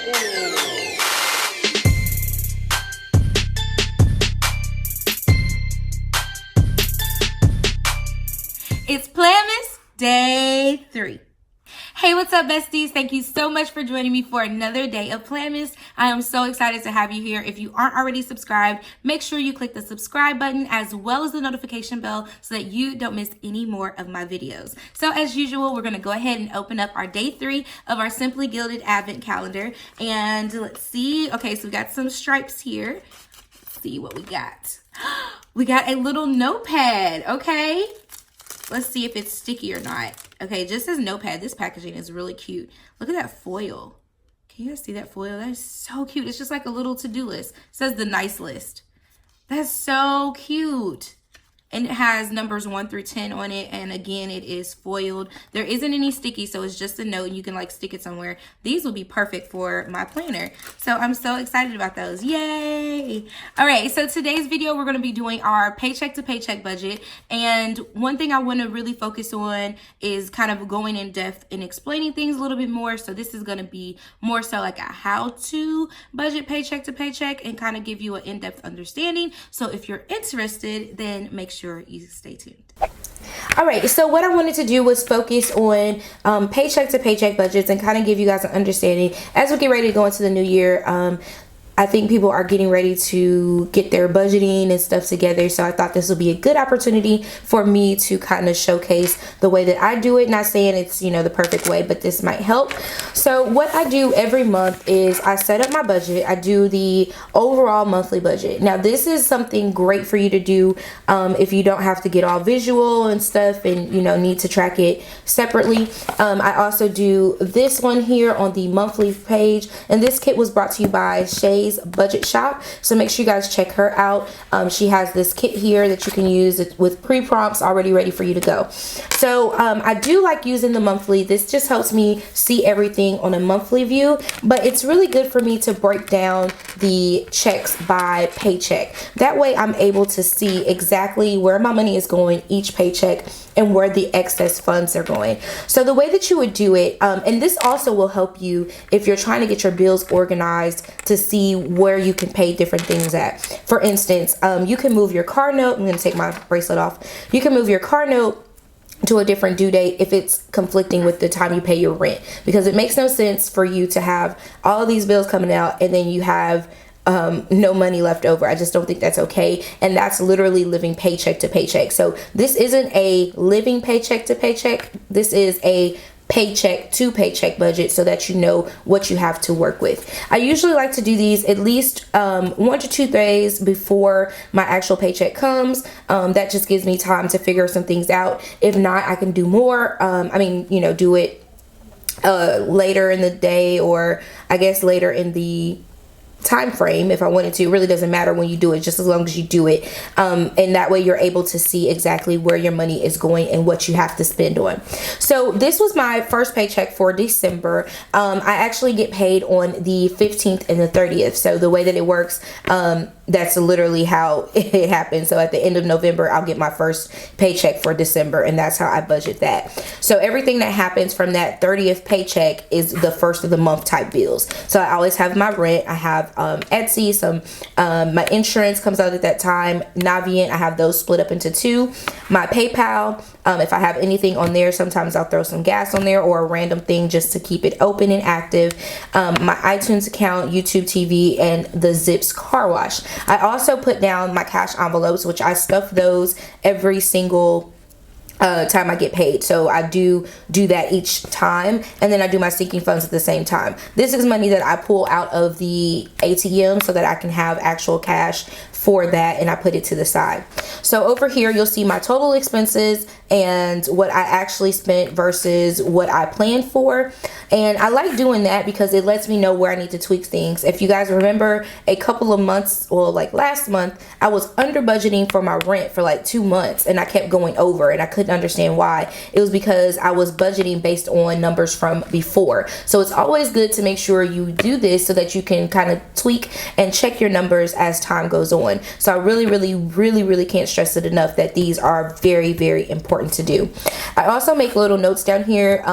It's PlanMas Day 3. Hey, what's up, besties? Thank you so much for joining me for another day of PlanMas. I am so excited to have you here. If you aren't already subscribed, make sure you click the subscribe button as well as the notification bell so that you don't miss any more of my videos. So as usual, we're going to go ahead and open up our day 3 of our Simply Gilded Advent Calendar. And let's see. Okay, so we got some stripes here. Let's see what we got. We got a little notepad. Okay. Let's see if it's sticky or not. Okay, it just says notepad. This packaging is really cute. Look at that foil. Can you guys see that foil? That is so cute. It's just like a little to-do list. It says the nice list. That's so cute. And it has numbers 1 through 10 on it. And again, it is foiled. There isn't any sticky, so it's just a note. You can like stick it somewhere. These will be perfect for my planner. So I'm so excited about those. Yay! All right, so today's video, we're going to be doing our paycheck to paycheck budget. And one thing I want to really focus on is kind of going in depth and explaining things a little bit more. So this is going to be more so like a how-to budget paycheck to paycheck and kind of give you an in-depth understanding. So if you're interested, then make sure you stay tuned. All right, so what I wanted to do was focus on paycheck to paycheck budgets and kind of give you guys an understanding as we get ready to go into the new year. I think people are getting ready to get their budgeting and stuff together. So I thought this would be a good opportunity for me to kind of showcase the way that I do it. Not saying it's, you know, the perfect way, but this might help. So what I do every month is I set up my budget. I do the overall monthly budget. Now, this is something great for you to do if you don't have to get all visual and stuff and, you know, need to track it separately. I also do this one here on the monthly page. And this kit was brought to you by Shay Budget Shop, so make sure you guys check her out. She has this kit here that you can use with pre-prompts already ready for you to go. So I do like using the monthly. This just helps me see everything on a monthly view, but it's really good for me to break down the checks by paycheck. That way I'm able to see exactly where my money is going each paycheck and where the excess funds are going. So the way that you would do it, and this also will help you if you're trying to get your bills organized to see where you can pay different things at. For instance, you can move your car note. I'm going to take my bracelet off. You can move your car note to a different due date if it's conflicting with the time you pay your rent, because it makes no sense for you to have all of these bills coming out and then you have no money left over. I just don't think that's okay. And that's literally living paycheck to paycheck. So this isn't a living paycheck to paycheck. This is a paycheck to paycheck budget so that you know what you have to work with. I usually like to do these at least 1 to 2 days before my actual paycheck comes. That just gives me time to figure some things out. If not, I can do more. Do it later in the day, or I guess later in the time frame if I wanted to. It really doesn't matter when you do it, just as long as you do it, and that way you're able to see exactly where your money is going and what you have to spend on. So this was my first paycheck for December. I actually get paid on the 15th and the 30th. So the way that it works, that's literally how it happens. So at the end of November, I'll get my first paycheck for December, and that's how I budget that. So everything that happens from that 30th paycheck is the first of the month type bills. So I always have my rent, I have Etsy, my insurance comes out at that time, Navient, I have those split up into 2, my PayPal, if I have anything on there, sometimes I'll throw some gas on there or a random thing just to keep it open and active, my iTunes account, YouTube TV, and the Zips car wash. I also put down my cash envelopes, which I stuff those every single time I get paid. So I do that each time, and then I do my sinking funds at the same time. This is money that I pull out of the ATM so that I can have actual cash for that, and I put it to the side. So over here you'll see my total expenses and what I actually spent versus what I planned for. And I like doing that because it lets me know where I need to tweak things. If you guys remember a couple of months, or like last month, I was under budgeting for my rent for like 2 months, and I kept going over, and I couldn't understand why. It was because I was budgeting based on numbers from before. So it's always good to make sure you do this so that you can kind of tweak and check your numbers as time goes on. So I really can't stress it enough that these are very important to do. I also make little notes down here,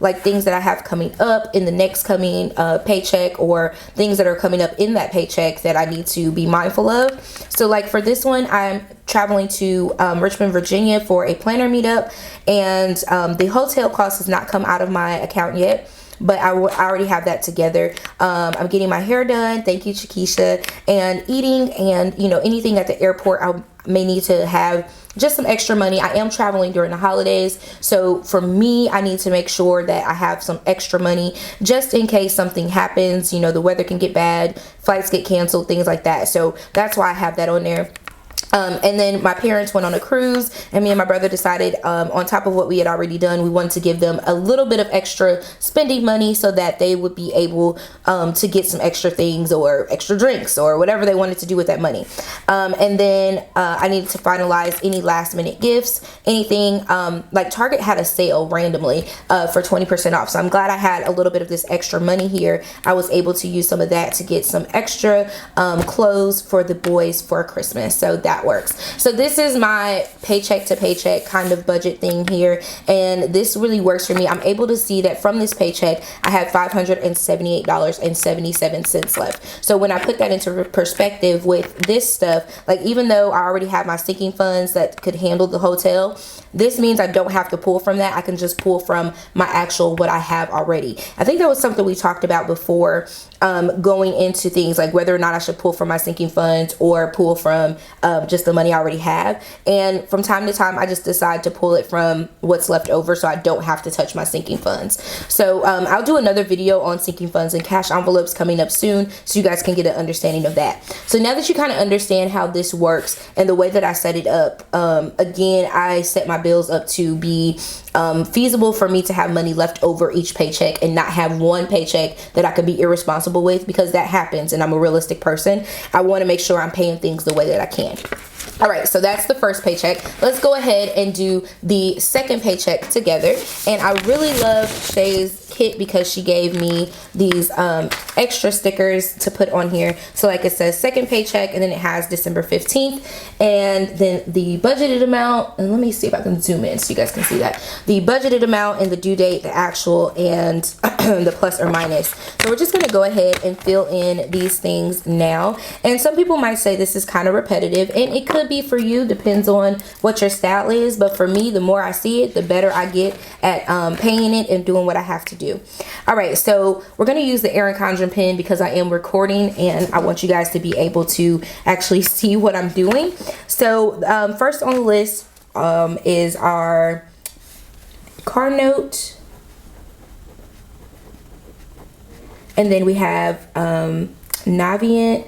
like things that I have coming up in the next coming paycheck, or things that are coming up in that paycheck that I need to be mindful of. So like for this one, I'm traveling to Richmond, Virginia for a planner meetup, and the hotel cost has not come out of my account yet, but I already have that together. I'm getting my hair done, thank you Chiquisha, and eating, and you know, anything at the airport I may need to have just some extra money. I am traveling during the holidays, so for me, I need to make sure that I have some extra money just in case something happens. You know, the weather can get bad, flights get canceled, things like that. So that's why I have that on there. And then my parents went on a cruise, and me and my brother decided, on top of what we had already done, we wanted to give them a little bit of extra spending money so that they would be able to get some extra things or extra drinks or whatever they wanted to do with that money. And then I needed to finalize any last minute gifts, anything, like Target had a sale randomly for 20% off. So I'm glad I had a little bit of this extra money here. I was able to use some of that to get some extra clothes for the boys for Christmas. So that works. So this is my paycheck to paycheck kind of budget thing here, and this really works for me. I'm able to see that from this paycheck I have $578.77 left. So when I put that into perspective with this stuff, like even though I already have my sinking funds that could handle the hotel, this means I don't have to pull from that. I can just pull from my actual what I have already. I think that was something we talked about before, going into things like whether or not I should pull from my sinking funds or pull from just the money I already have. And from time to time, I just decide to pull it from what's left over so I don't have to touch my sinking funds. So I'll do another video on sinking funds and cash envelopes coming up soon, so you guys can get an understanding of that. So now that you kind of understand how this works and the way that I set it up, again, I set my bills up to be feasible for me to have money left over each paycheck and not have one paycheck that I could be irresponsible with, because that happens and I'm a realistic person. I want to make sure I'm paying things the way that I can. All right, so that's the first paycheck. Let's go ahead and do the second paycheck together. And I really love Shay's kit because she gave me these extra stickers to put on here. So like it says second paycheck, and then it has December 15th, and then the budgeted amount, and let me see if I can zoom in so you guys can see that. The budgeted amount and the due date, the actual, and the plus or minus. So we're just gonna go ahead and fill in these things now. And some people might say this is kind of repetitive, and it could be for you, depends on what your style is, but for me, the more I see it, the better I get at paying it and doing what I have to do. All right, so we're going to use the Erin Condren pen because I am recording and I want you guys to be able to actually see what I'm doing. So first on the list is our car note, and then we have Navient,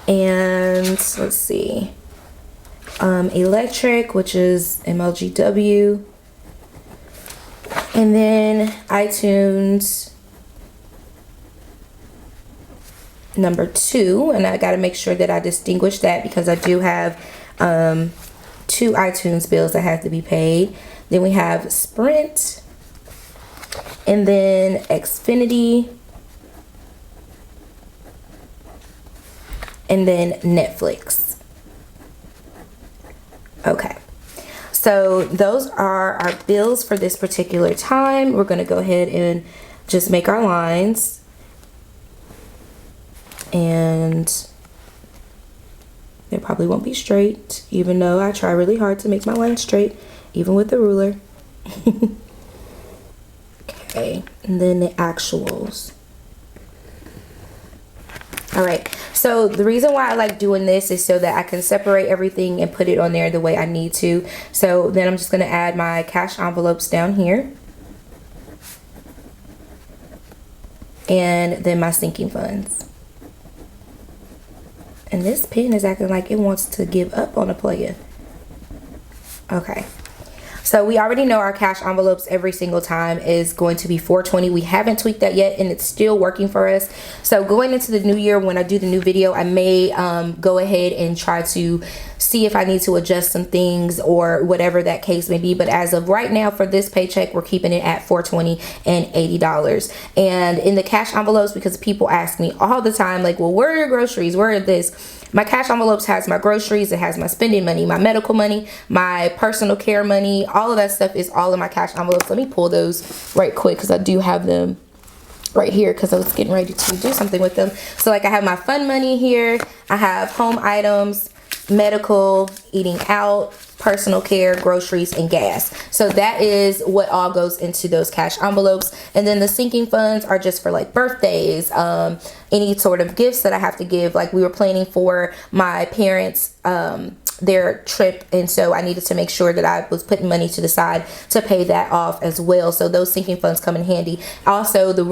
and let's see, electric, which is MLGW, and then iTunes number 2, and I got to make sure that I distinguish that because I do have 2 iTunes bills that have to be paid. Then we have Sprint, and then Xfinity, and then Netflix. Okay, so those are our bills for this particular time. We're going to go ahead and just make our lines, and they probably won't be straight, even though I try really hard to make my lines straight, even with the ruler. Okay, and then the actuals. All right, so the reason why I like doing this is so that I can separate everything and put it on there the way I need to. So then I'm just going to add my cash envelopes down here, and then my sinking funds. And this pen is acting like it wants to give up on a player. Okay. So we already know our cash envelopes every single time is going to be $420. We haven't tweaked that yet, and it's still working for us. So going into the new year, when I do the new video, I may go ahead and try to see if I need to adjust some things or whatever that case may be. But as of right now, for this paycheck, we're keeping it at $420 and $80. And in the cash envelopes, because people ask me all the time, like, well, where are your groceries? Where are this? My cash envelopes has my groceries, it has my spending money, my medical money, my personal care money. All of that stuff is all in my cash envelopes. Let me pull those right quick because I do have them right here because I was getting ready to do something with them. So like I have my fun money here. I have home items, medical, eating out, personal care, groceries, and gas. So that is what all goes into those cash envelopes. And then the sinking funds are just for like birthdays, any sort of gifts that I have to give. Like we were planning for my parents their trip, and so I needed to make sure that I was putting money to the side to pay that off as well. So those sinking funds come in handy. Also, the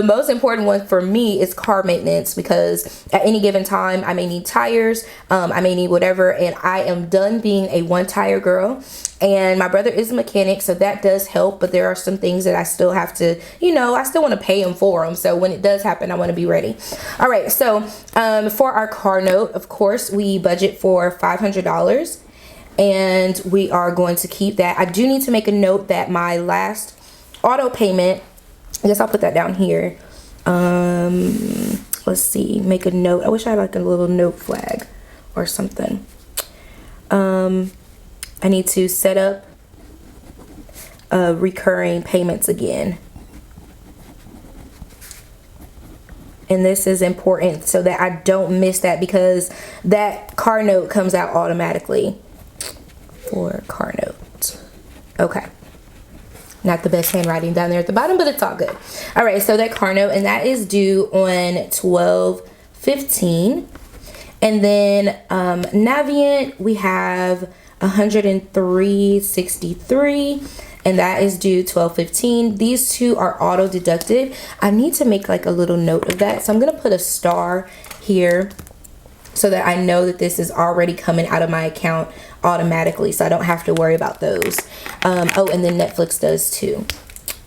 most important one for me is car maintenance, because at any given time I may need tires, I may need whatever, and I am done being a one tire girl. And my brother is a mechanic, so that does help, but there are some things that I still have to, I still want to pay him for them. So when it does happen, I want to be ready. All right, so for our car note, of course, we budget for $500, and we are going to keep that. I do need to make a note that my last auto payment, I guess I'll put that down here. Let's see, make a note. I wish I had like a little note flag or something. I need to set up recurring payments again. And this is important so that I don't miss that, because that car note comes out automatically for car note. Okay. Not the best handwriting down there at the bottom, but it's all good. All right, so that car note, and that is due on 12/15. And then Navient, we have $103.63, and that is due 12/15. These two are auto deducted. I need to make like a little note of that, so I'm gonna put a star here so that I know that this is already coming out of my account automatically, so I don't have to worry about those. Oh, and then Netflix does too.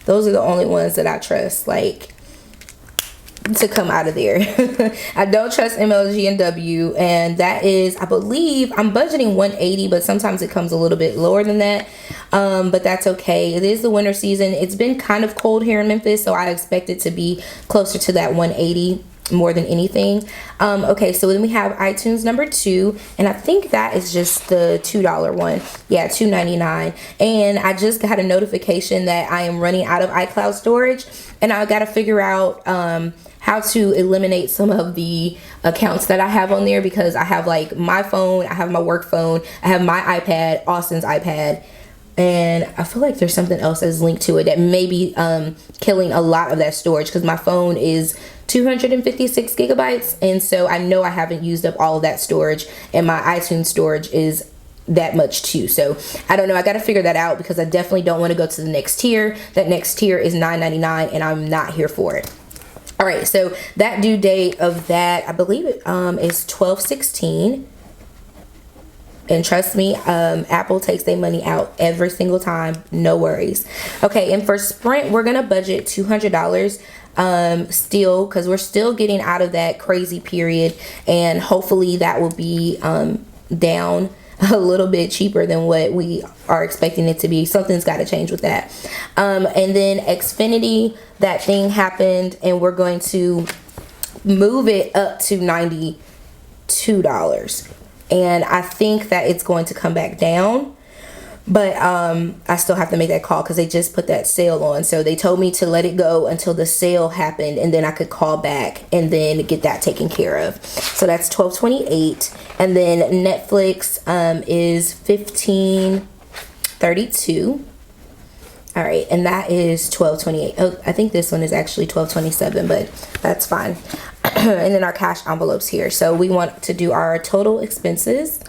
Those are the only ones that I trust, like, to come out of there. I don't trust MLG&W, and that is, I believe, I'm budgeting $180, but sometimes it comes a little bit lower than that, but that's okay. It is the winter season. It's been kind of cold here in Memphis, so I expect it to be closer to that $180 more than anything. Okay, so then we have iTunes number 2, and I think that is just the $2 one. Yeah, $2.99. And I just got a notification that I am running out of iCloud storage, and I got to figure out how to eliminate some of the accounts that I have on there, because I have like my phone, I have my work phone, I have my iPad, Austin's iPad, and I feel like there's something else that's linked to it that may be killing a lot of that storage, because my phone is 256 gigabytes, and so I know I haven't used up all of that storage, and my iTunes storage is that much too. So I don't know, I got to figure that out, because I definitely don't want to go to the next tier. That next tier is $9.99, and I'm not here for it. All right, so that due date of that, I believe it is 12/16. And trust me, Apple takes their money out every single time. No worries. Okay, and for Sprint, we're gonna budget $200 still, because we're still getting out of that crazy period, and hopefully that will be down a little bit cheaper than what we are expecting it to be. Something's got to change with that. And then Xfinity, that thing happened, and we're going to move it up to $92. And I think that it's going to come back down, but I still have to make that call, because they just put that sale on. So they told me to let it go until the sale happened, and then I could call back and then get that taken care of. So that's $12.28. And then Netflix is $15.32. All right, and that is $12.28. Oh, I think this one is actually $12.27, but that's fine. And then our cash envelopes here. So we want to do our total expenses.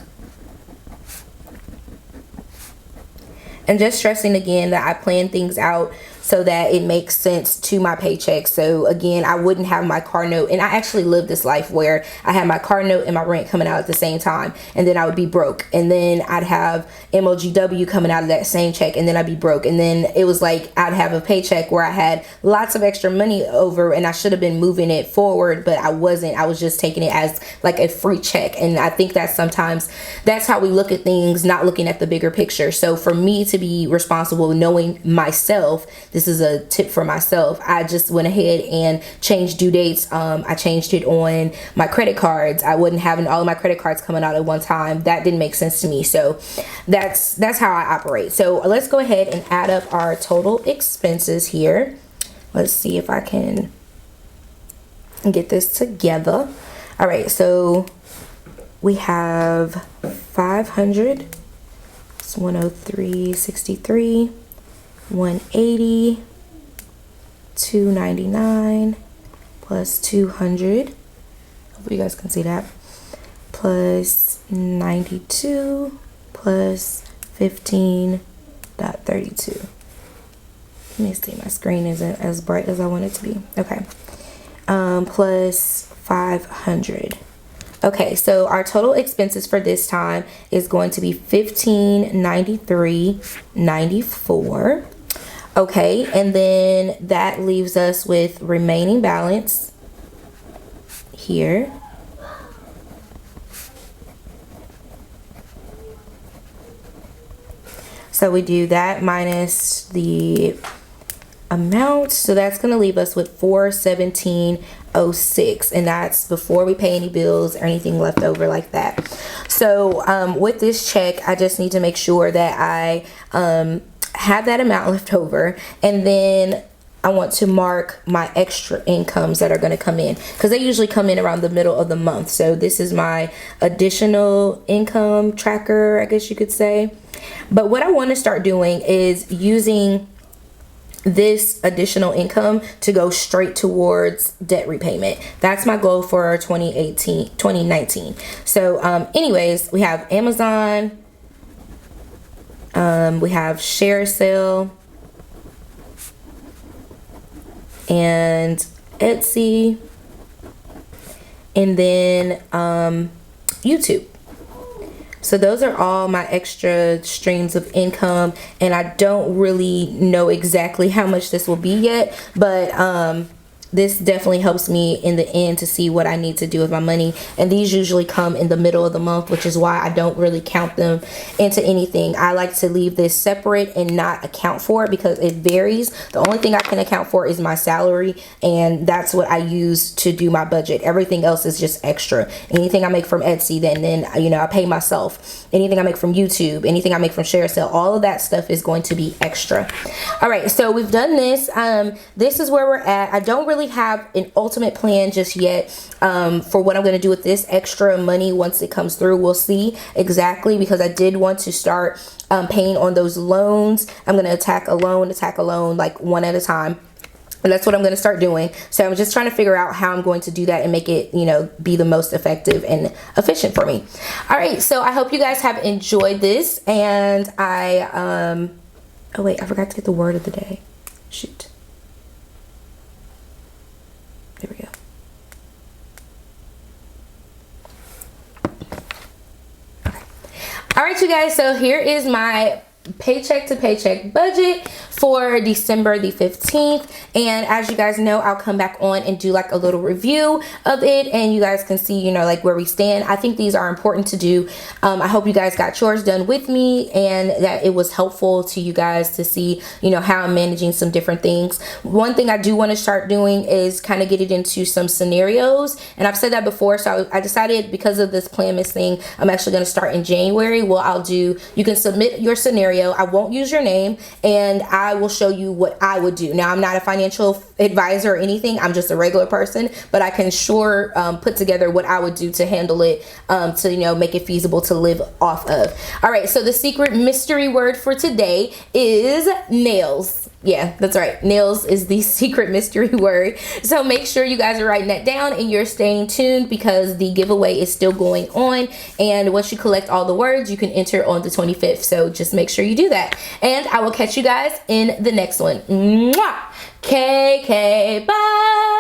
And just stressing again that I plan things out so that it makes sense to my paycheck. So again, I wouldn't have my car note, and I actually lived this life where I had my car note and my rent coming out at the same time, and then I would be broke, and then I'd have MOGW coming out of that same check, and then I'd be broke, and then it was like I'd have a paycheck where I had lots of extra money over, and I should have been moving it forward, but I wasn't. I was just taking it as like a free check. And I think that sometimes that's how we look at things, not looking at the bigger picture. So for me to be responsible, knowing myself, this is a tip for myself, I just went ahead and changed due dates. I changed it on my credit cards. I wasn't having all of my credit cards coming out at one time. That didn't make sense to me. So that's how I operate. So let's go ahead and add up our total expenses here. Let's see if I can get this together. All right, so we have 500. It's 103.63, 180, 299 plus 200. Hopefully you guys can see that. Plus 92 plus 15.32. Let me see, my screen isn't as bright as I want it to be. Okay. Plus 500. Okay, so our total expenses for this time is going to be $1593.94. Okay, and then that leaves us with remaining balance here. So we do that minus the amount, so that's going to leave us with $417.06, and that's before we pay any bills or anything left over like that. So with this check, I just need to make sure that I have that amount left over, and then I want to mark my extra incomes that are going to come in, because they usually come in around the middle of the month. So this is my additional income tracker, I guess you could say. But what I want to start doing is using this additional income to go straight towards debt repayment. That's my goal for 2019. So anyways, we have Amazon, we have Share Sale, and Etsy, and then YouTube. So those are all my extra streams of income, and I don't really know exactly how much this will be yet, but this definitely helps me in the end to see what I need to do with my money. And these usually come in the middle of the month, which is why I don't really count them into anything. I like to leave this separate and not account for it because it varies. The only thing I can account for is my salary, and that's what I use to do my budget. Everything else is just extra. Anything I make from Etsy, then you know, I pay myself. Anything I make from YouTube, anything I make from Share Sale, all of that stuff is going to be extra. All right, so we've done this. This is where we're at. I don't really have an ultimate plan just yet for what I'm going to do with this extra money once it comes through. We'll see exactly, because I did want to start paying on those loans. I'm going to attack a loan, like one at a time. And that's what I'm going to start doing. So I'm just trying to figure out how I'm going to do that and make it, you know, be the most effective and efficient for me. All right, so I hope you guys have enjoyed this. And oh wait, I forgot to get the word of the day. Shoot. There we go. Okay. All right, you guys, so here is my paycheck to paycheck budget for December the 15th. And as you guys know, I'll come back on and do like a little review of it, and you guys can see, you know, like where we stand. I think these are important to do. I hope you guys got yours done with me and that it was helpful to you guys to see, you know, how I'm managing some different things. One thing I do want to start doing is kind of get it into some scenarios, and I've said that before, so I decided because of this PlanMas thing, I'm actually going to start in January. You can submit your scenario. I won't use your name, and I will show you what I would do. Now, I'm not a financial advisor or anything. I'm just a regular person, but I can sure put together what I would do to handle it, to, you know, make it feasible to live off of. All right, so the secret mystery word for today is nails. Yeah, that's right. Nails is the secret mystery word. So make sure you guys are writing that down and you're staying tuned, because the giveaway is still going on. And once you collect all the words, you can enter on the 25th. So just make sure you do that. And I will catch you guys in the next one. Mwah! KK, bye.